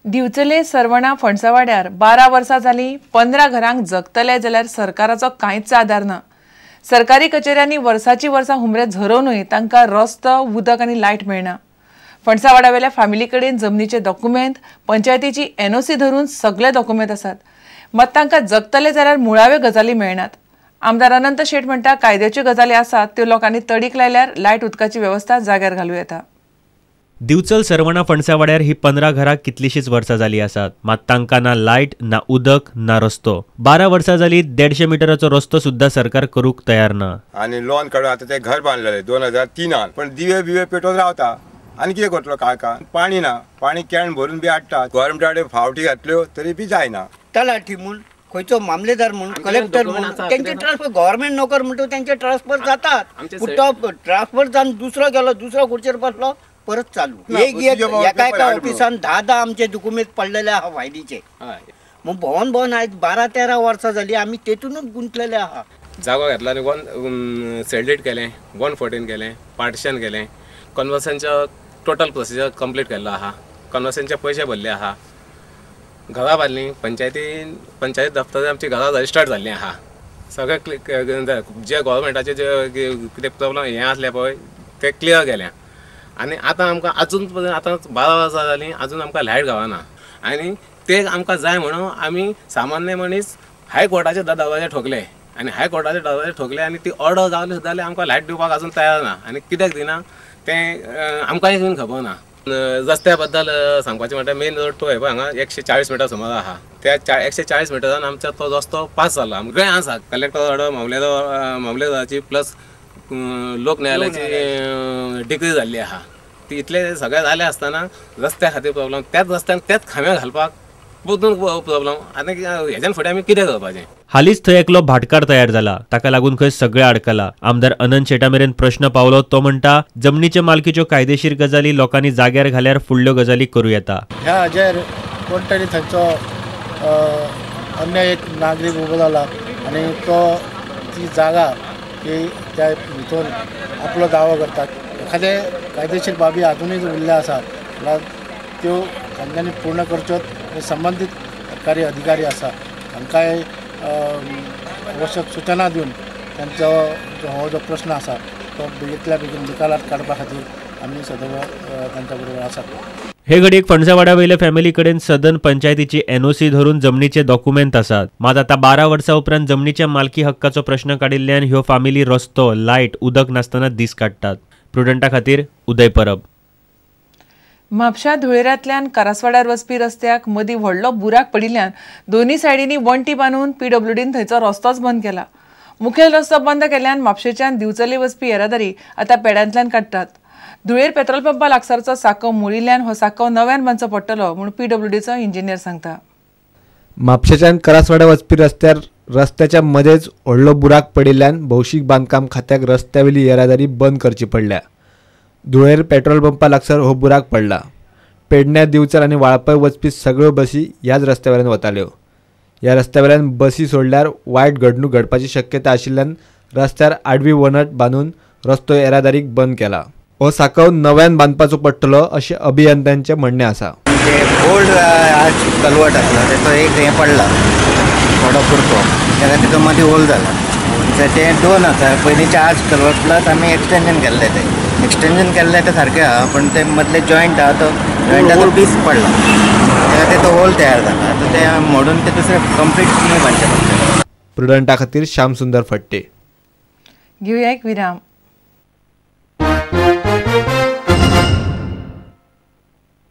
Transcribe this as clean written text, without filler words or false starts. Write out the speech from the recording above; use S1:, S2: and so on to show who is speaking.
S1: दिवचले सरवणा फणसावाड्यार 12 वर्सां जाली 15 घरांक जगतले जाल्यार सरकाराचो कांयच आदार ना। सरकारी कचेऱ्यांनी वर्साची वर्सां हुमरे झरोवनूय तांकां रस्तो उदक आनी लायट मेळना। फणसावाड्यावेल्या फॅमिली कडेन जमनीचे डॉक्युमेंट पंचायतीची NOC धरून सगळे डॉक्युमेंट आसात, मात तांकां जगतले जाल्यार मुळाव्यो गजाली मेळनात। आमदार अनंत शेट म्हणटा कायद्याच्यो गजाली आसात त्यो लोकांनी तडीक लायल्यार लायट उदकाची वेवस्था जाग्यार घालूं येता।
S2: दिवचल सरवणा फणसावाड्यार ही 15 घरां कितलीशीच वर्सां जाली आसात, मात तांकां ना लायट ना उदक ना रस्तो। 12 वर्सां जाली 150 मिटराचो रस्तो सुद्धा सरकार करूंक तयार ना।
S3: आणि लोन काढून आता ते घर बांधलेले 2003 पण दिवे बिवे पेटोवन रावता। आणि कितें करतलो काका, पाणी ना, पाणी कॅन भरून बी हाडटात, गव्हर्नमेंटाकडे फावटी घातल्यो तरी बी जायना।
S4: तलाठी म्हूण खंयचो मामलेदार म्हूण कलेक्टर म्हूण त्यांचे ट्रान्सफर गव्हर्नमेंट नोकर म्हणतो त्यांचे ट्रान्सफर जातात। तो ट्रान्सफर जावन दुसरो गेलो, दुसरो खुर्चेर बसलो, परत चालू। एका एका ऑफिसान 10 आमचे डॉक्युमेंट पडलेले आहा फायलीचे। मग भवन आयज 12-13 वर्सां जाली आमी तेतूनच गुंतलेले आहा।
S5: जागो घेतला आनी वन सेल्डेट केलें, 114 केलें, पार्टिशन केलें, कन्वर्सनचो टोटल प्रोसिजर कंप्लीट केल्लो आहा, कन्वर्सनचे पयशे भरले आहा, घरां बांदलीं, पंचायत दफ्तर आमची घरां रजिस्टर्ड जाल्लीं आहा। सगळे जे गव्हर्नमेंटाचे जे कितें प्रॉब्लम हें आसलें पळय ते क्लियर केल्या। आनी आतां आमकां अजून पर्यंत आतां 12 वर्सां जालीं अजून आमकां लायट गावना। आनी ते आमकां जाय म्हणून आमी सामान्य मनीस हायकोर्टाचे दरवाजे ठोकले आनी हायकोर्टाचे दरवाजे ठोकले आनी ती ऑर्डर जावली सुद्दां जाल्यार आमकां लायट दिवपाक अजून तयार ना। आनी कित्याक दिना तें आमकांय बीन खबर ना। रस्त्या बद्दल सांगपाचें म्हणल्यार मेन रोड तो पळय हांगा 140 मिटर सुमार आहा, त्या 140 मिटरान आमचो तो रस्तो पास जाला। खंय आसा कलेक्टर ऑर्डर मामलेदाराची प्लस लोक न्यायालयाची डिग्री जाल्ली आहा। ती इतले सगळे जाले आसतना रस्त्या खातीर प्रॉब्लम, त्याच रस्त्यान तेच खांबे घालपाक प्रॉब्लम। आनी हेच्यान फुडें आमी कितें करपाचें?
S2: हालींच थंय एकलो भाटकार तयार जाला, ताका लागून खंय सगळे आडकला। आमदार अनंत शेटा मेरेन प्रश्न पावलो तो म्हणटा जमनीचे मालकीच्यो कायदेशीर गजाली लोकांनी जाग्यार घाल्यार फुडल्यो गजाली करूं येता।
S6: ह्या हाजेर कोण तरी थंयचो अन्य एक नागरीक उबो जाला आनी तो ती जागा की त्या भितर आपलो दावो करतात। एखादे कायदेशीर बाबी अजूनय उरल्या आसात जाल्यार त्यो तांच्यांनी पूर्ण करच्यो। संबंधित सरकारी अधिकारी आसा तांकांय आवश्यक सूचना दिवन तांचो हो जो प्रश्न आसा तो बेगींतल्या बेगीन निकालात काडपा खातीर आमी सदैव तांच्या बरोबर आसात।
S2: हे घडयेक फणसावाड्या वयले फॅमिली कडेन सदन पंचायतीची NOC धरून जमनीचे डॉक्युमेंट आसात, मात आता 12 वर्सां उपरांत जमनीच्या मालकी हक्काचो प्रश्न काडिल्ल्यान ह्यो फॅमिली रस्तो लायट उदक नासतना दीस काडटात। प्रुडंटा खातीर उदय परब।
S1: म्हापशा धुळेरांतल्यान करासवाड्यार वचपी रस्त्याक मदीं व्हडलो बुराक पडिल्ल्यान दोनी सायडींनी वण्टी बांदून PWDन थंयचो रस्तोच बंद केला। मुखेल रस्तो बंद केल्ल्यान म्हापशेच्यान दिवचले वचपी येरादारी आतां पेड्यांतल्यान काडटात। धुळेर पेट्रोल पंपा लागसारचो साको मोडिल्ल्यान हो साको नव्यान बांदचो पडटलो म्हूण PWDचो इंजिनियर सांगता।
S7: म्हापशेच्यान करासवाड्या वचपी रस्त्यार रस्त्याच्या मदेच व्हडलो बुराक पडिल्ल्यान भौशीक बांदकाम खात्याक रस्त्यावेली येरादारी बंद करची पडल्या। धुळेर पेट्रोल पंपा लागसार हो बुराक पडला। पेडण्या, दिवचल आनी वाळपय वचपी सगळ्यो बसी ह्याच रस्त्यावेल्यान वताल्यो। ह्या रस्त्यावेल्यान बसी सोडल्यार वायट घडणूक घडपाची शक्यता आशिल्ल्यान रस्त्यार आडवी वणट बांदून रस्तो येरादारीक बंद केला। हो साको नव्यान बांदपाचो पडटलो अशें अभियंत्यांचें म्हणणें आसा।
S4: ओल्ड कलवट आसलो तेचो एक हें पडला थोडो पुरतो, तेका तेचो मदीं होल जाला। ते 2 आसा, पयलींचे 8 कलवट प्लस आमी एक्सटेंशन केल्लें तें एक्सटेंशन केल्लें तें सारकें आहा, पण ते मदले जॉयंट आहा तो जॉयंटाचो पीस पडला, तेका तेचो होल तयार जाला। आतां ते मोडून ते दुसरें कंप्लीट न्यू बांदचें पडटलें।
S7: प्रुडंटा खातीर श्याम सुंदर फडते।
S1: घेवया एक विराम।